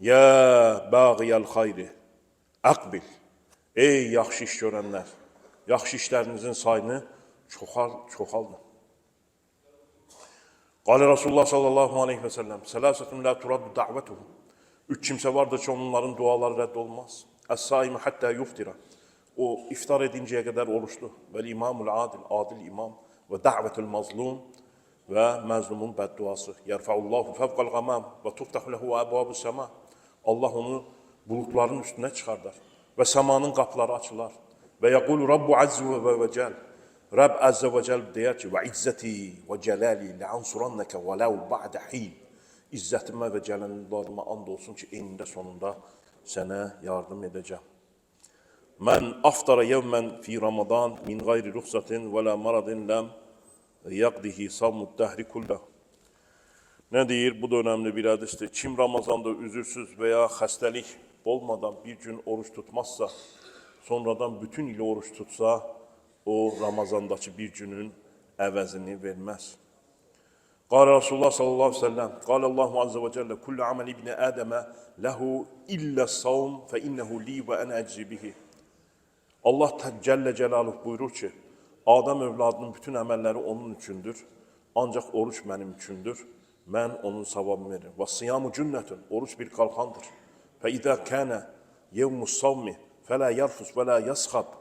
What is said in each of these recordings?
Yə bəğiyəl xayri, əqbil. Ey yaxşı iş görənlər, yaxşı işlərinizin sayını çoxaldın. Qalə Rasulullah sallallahu aleyhi və səlləm, Sələsətun lə turaddu dəvətuhu. Üç kimsə vardır ki, onların duaları rədd olmaz. Əs-saimi həttə yuftira. O, iftar edincəyə qədər oruçlu. Vəl-imamul adil, adil imam. Və dəvətül mazlum və məzlumun bədduası. Yərfəullahu fəvqəl qəmam və tuftəhu ləhu əbabu səma. Allah onu bulutların üstünə çıxardar və səmanın qapıları açılar. Və yəqulu Rabbu əzzə və cəl. Rəbb əzzə və cəl deyər ki, və izzəti və cələli ləansurannəkə və ləv ba'də hin. İzzətimə və cələllərimə and olsun ki, enində sonunda sənə yardım edəcəm. Mən aftara yevmən fi Ramadan min qayri ruxsatin və lə maradin ləm yaqdihi savmud dəhri kullə. Nə deyir? Bu da önəmli bir hədisdir. Kim Ramazanda üzürsüz və ya xəstəlik olmadan bir gün oruç tutmazsa, sonradan bütün ili oruç tutsa, o Ramazandakı bir günün əvəzini verməz. Qalə Rasulullah sallallahu aleyhi ve sellem, qalə Allahu azze və cəllə, kullu amel ibni Ədəmə ləhu illə savm fə innəhu li və ənə əczi bihi. Allah Cəllə Cəlaluhu buyurur ki, Adam övladının bütün əməlləri onun üçündür, ancaq oruç mənim üçündür, mən onun savabını veririm. Və siyamu cünnətün, oruç bir qalxandır. Fə idə kənə yevmus savmi fələ yarfus və lə yasxab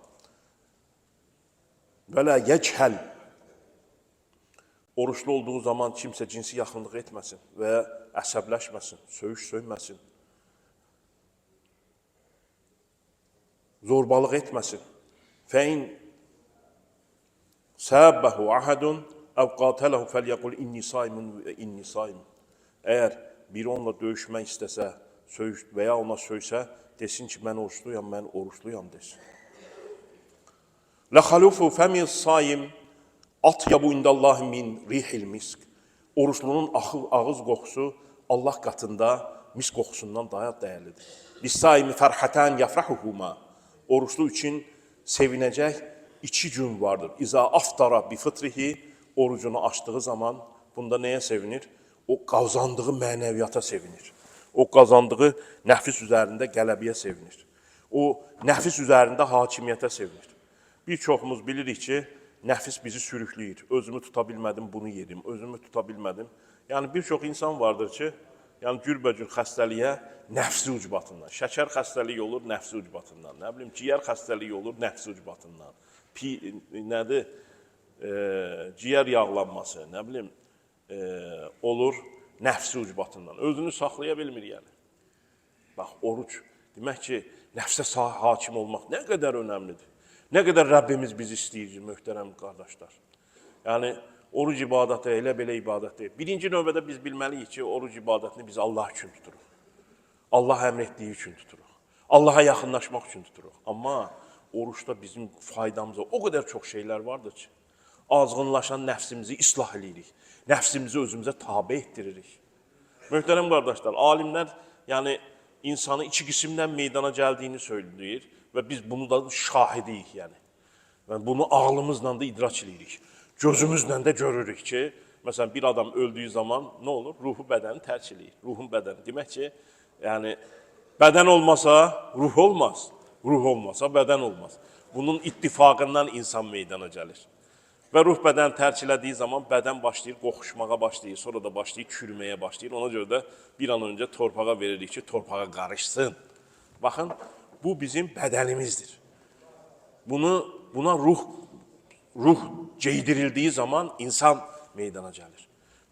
və lə yəchəl. Oruçlu olduğu zaman kimsə cinsi yaxınlıq etməsin və əsəbləşməsin, söyüş söyməsin, zorbalıq etməsin. Fəin səbəhu ahədun əv qatələhu fəlyəqul inni saimun və inni saimun. Əgər biri onunla döyüşmək istəsə və ya ona söysə, desin ki, mən oruçluyam desin. Ləxalufu fəmi saim atyabu indallahi min rihil misk. Oruçlunun ağız qoxusu Allah qatında misk qoxusundan daha dəyərlidir. Lissaimi fərhətən yafrahuhuma. Oruçlu üçün sevinəcək 2 gün vardır. İza aftara bi fıtrihi, orucunu açdığı zaman bunda nəyə sevinir? O qazandığı mənəviyyata sevinir. O qazandığı nəfis üzərində qələbiyə sevinir. O nəfis üzərində hakimiyyətə sevinir. Bir çoxumuz bilirik ki, nəfis bizi sürükləyir. Özümü tuta bilmədim, bunu yedim. Özümü tuta bilmədim. Yəni, bir çox insan vardır ki, cürbəcür xəstəliyə nəfsi ucbatından. Şəkər xəstəliyi olur nəfsi ucbatından. Nə bilim, ciyər xəstəliyi olur nəfsi ucbatından. Nədir? Ciyər yağlanması, nə bilim, olur nəfsi ucbatından. Özünü saxlaya bilmir, yəni. Bax, oruç. Demək ki, nəfsə hakim olmaq nə qədər önəmlidir. Nə qədər Rəbbimiz bizi istəyir, möhtərəm qardaşlar. Yəni, oruc ibadəti elə belə ibadət deyil. Birinci növbədə biz bilməliyik ki, oruc ibadətini biz Allah üçün tuturuq. Allah əmr etdiyi üçün tuturuq. Allaha yaxınlaşmaq üçün tuturuq. Amma oruçda bizim faydamıza o qədər çox şeylər vardır ki, azğınlaşan nəfsimizi islah edirik. Nəfsimizi özümüzə tabe etdiririk. Möhtərəm qardaşlar, alimlər insanı 2 qismdən meydana gəldiyini söyləyir. Və biz bunu da şahidiyik, yəni. Bunu ağlımızla da idrak edirik. Gözümüzlə də görürük ki, məsələn, bir adam öldüyü zaman nə olur? Ruhu bədəni tərk edir. Ruhun bədəni. Demək ki, yəni, bədən olmasa ruh olmaz. Ruh olmasa bədən olmaz. Bunun ittifaqından insan meydana gəlir. Və ruh bədəni tərk elədiyi zaman bədən başlayır qoxuşmağa başlayır, sonra da başlayır çürüməyə başlayır. Ona görə də bir an öncə torpağa veririk ki, torpağa qarışsın. Baxın, bu bizim bədənimizdir. Buna ruh geydirildiyi zaman insan meydana gəlir.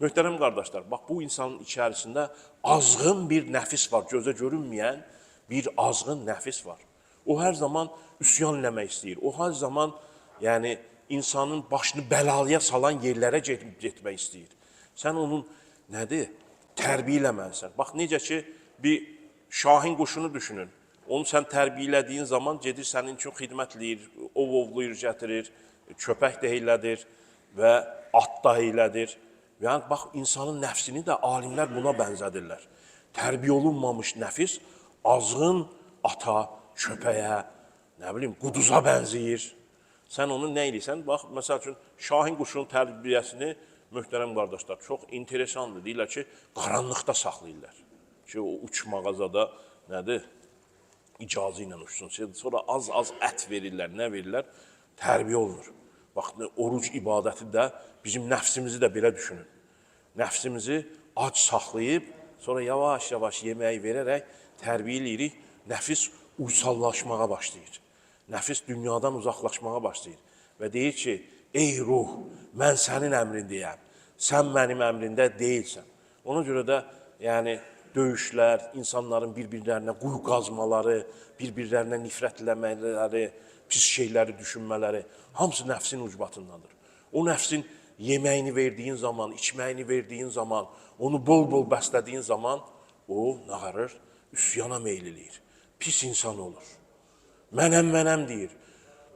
Möhtərəm qardaşlar, bax bu insanın içərisində azğın bir nəfis var, gözə görünməyən bir azğın nəfis var. O hər zaman üsyan eləmək istəyir. O hər zaman insanın başını bəlalıya salan yerlərə getmək istəyir. Sən onun tərbiyə eləməlisən. Bax necə ki, bir şahin quşunu düşünün. Onu sən tərbiyələdiyin zaman gedir sənin üçün xidmətləyir, ovlayır, gətirir, köpək də eylədir və at da eylədir. Yəni, bax, insanın nəfsini də alimlər buna bənzədirlər. Tərbiyə olunmamış nəfis azğın ata, köpəyə, quduza bənzəyir. Sən onu nə eləyirsən? Bax, məsəl üçün, şahin quşunun tərbiyəsini, möhtərəm qardaşlar, çox interesandır. Deyirlər ki, qaranlıqda saxlayırlar. ki, o uçmağa zada nədir? İcazı ilə uçsun. Sonra az-az ət verirlər, nə verirlər? Tərbiyə olunur. Bax, oruc ibadəti də bizim nəfsimizi də belə düşünün. Nəfsimizi ac saxlayıb, sonra yavaş-yavaş yeməyi verərək tərbiyə edirik. Nəfis uysallaşmağa başlayır. Nəfis dünyadan uzaqlaşmağa başlayır. Və deyir ki, ey ruh, mən sənin əmrindəyəm. Sən mənim əmrində deyilsən. Ona görə də, yəni, döyüşlər, insanların bir-birlərinə quyu qazmaları, bir-birlərinə nifrətləmələri, pis şeyləri düşünmələri, hamısı nəfsin ucbatındadır. O nəfsin yeməyini verdiyin zaman, içməyini verdiyin zaman, onu bol-bol bəslədiyin zaman, o nağarır, üsyana meylilir, pis insan olur. Mənəm deyir,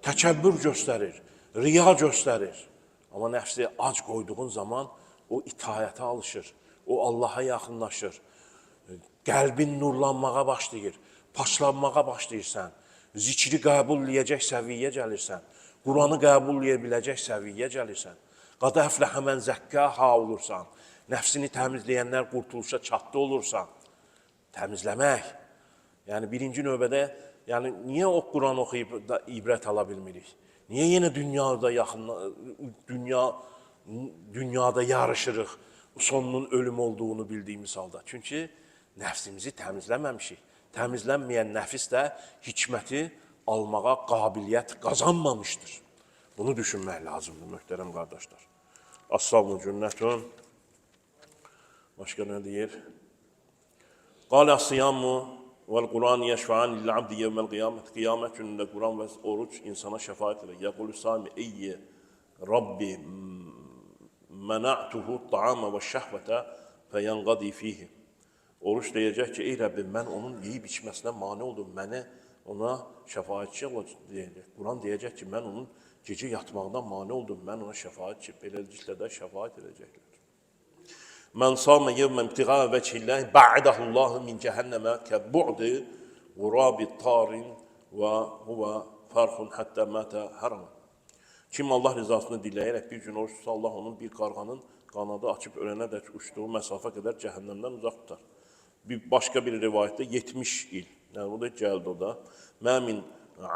təkəbbür göstərir, riya göstərir. Amma nəfsi ac qoyduğun zaman o itayətə alışır, o Allaha yaxınlaşır. Qəlbin nurlanmağa başlayır, paçlanmağa başlayırsan, zikri qəbul edəcək səviyyə gəlirsən, Quranı qəbul edə biləcək səviyyə gəlirsən, qad əfləhə mən zəkkəha olursan, nəfsini təmizləyənlər qurtuluşa çatdı olursan. Təmizləmək, yəni birinci növbədə, yəni niyə o Quran oxuyub da ibrət ala bilmirik? Niyə yenə dünyada yarışırıq, sonunun ölüm olduğunu bildiyimiz halda? Çünki nəfsimizi təmizləməmişik. Təmizlənməyən nəfis də hikməti almağa qabiliyyət qazanmamışdır. Bunu düşünmək lazımdır, möhtərəm qardaşlar. As-savmu cünnətun. Başqa nə deyir? Qalə as-siyamu vəl-Quran yəşfəan lil-abdi yevməl qiyamət. Qiyamət günündə Quran və oruc insana şəfaət edir. Yəqulu sami eyyə Rabbi məna'tuhu ta'ama və şəhvətə fəyənqadi fihi. Oruç deyəcək ki, ey Rəbbim, mən onun yeyib içməsinə mane oldum, mənə ona şəfaətçi deyəcək. Quran deyəcək ki, mən onun gecə yatmaqdan mane oldum, mən ona şəfaətçi, beləliklə də şəfaət edəcəklər. Mən samə yevmən ibtiğa vəchilləhi ba'idəhullahu min cəhənnəmə kəbbu'di qurabi tarin və huvə fərxun həttə mətə hərama. Kim Allah rızasını diləyərək bir gün oruç tutsa, Allah onun bir qarğanın qanadı açıb ölənə dək uçduğu məsafə qədər cəhənnəmdən uzaq tutar. Başqa bir rivayətdə 70 il. Yəni, o da gəldi o da. Mə min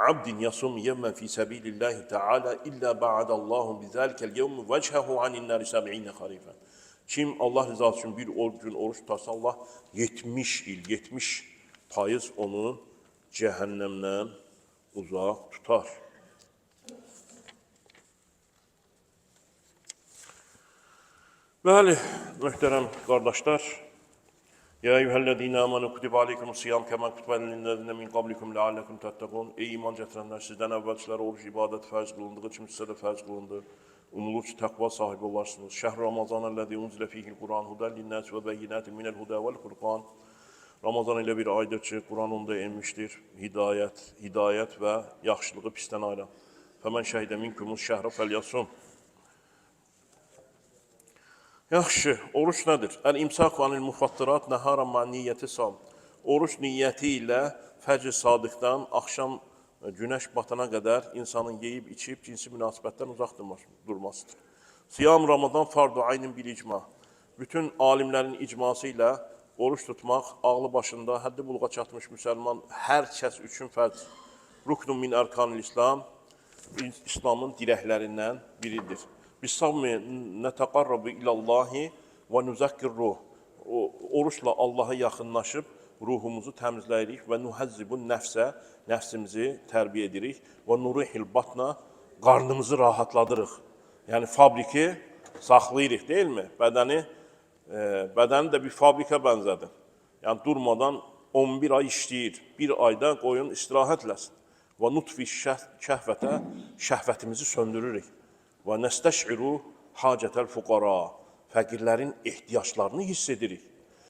abdin yasum yevmən fi səbilillahi teala illə ba'adallahu bizəlikəl yevmü vəchəhu anin nəri səb'inə xarifən. Kim Allah rızası üçün bir gün oruç tutarsa, Allah 70 il, 70% onu cəhənnəmdən uzaq tutar. Bəli, möhtərəm qardaşlar, Ya eyyuhəl-ləzīnə əmənu kutibə aleykumus-siyam kəmə kutibə-ləzīnə min qablikum ləalləkum təttəqun. Ey iman gətirənlər, sizdən əvvəlçilərə oruc ibadət fərz qılındığı kimi sizə də fərz qılındı. Umulur ki, təqva sahibi olarsınız. Şəhr Ramazanəl-ləzi unzilə fihi l-Quran hudəl linnəs və bəyyinətin minəl-hudə vəl-Furqan. Ramazan ilə bir aydır ki, Quran onda enmişdir. Hidayət və yaxşılığı pisdən ayıran. Fəmən şəhidə minkumus şəhrə fəlyasum. Yaxşı, oruç nədir? Əl-imsak vanil mufattirat nəharan ma niyyəti sam. Oruç niyyəti ilə fəcr sadıqdan axşam günəş batana qədər insanın yeyib, içib, cinsi münasibətdən uzaq durmasıdır. Siyam Ramazan fardu aynin bil icma. Bütün alimlərin icması ilə oruç tutmaq, ağlı başında, həddi buluğa çatmış müsəlman hər kəs üçün fərz. Ruknun min ərkanil İslam, İslamın dirəklərindən biridir. Bis-savmi nətəqarrabu ilallahi və nüzəkkir ruh. Oruçla Allaha yaxınlaşıb, ruhumuzu təmizləyirik və nuhəzzibun nəfsə, nəfsimizi tərbiyə edirik və nurihil batna, qarnımızı rahatladırıq. Yəni, fabriki saxlayırıq, deyilmi? Bədəni də bir fabrikə bənzədir. Yəni, durmadan 11 ay işləyir, bir ayda qoyun istirahətləsin. Və nutfi şəhvətə, şəhvətimizi söndürürük. Və nəstəş'iru hacətəl fuqara, fəqirlərin ehtiyaclarını hiss edirik.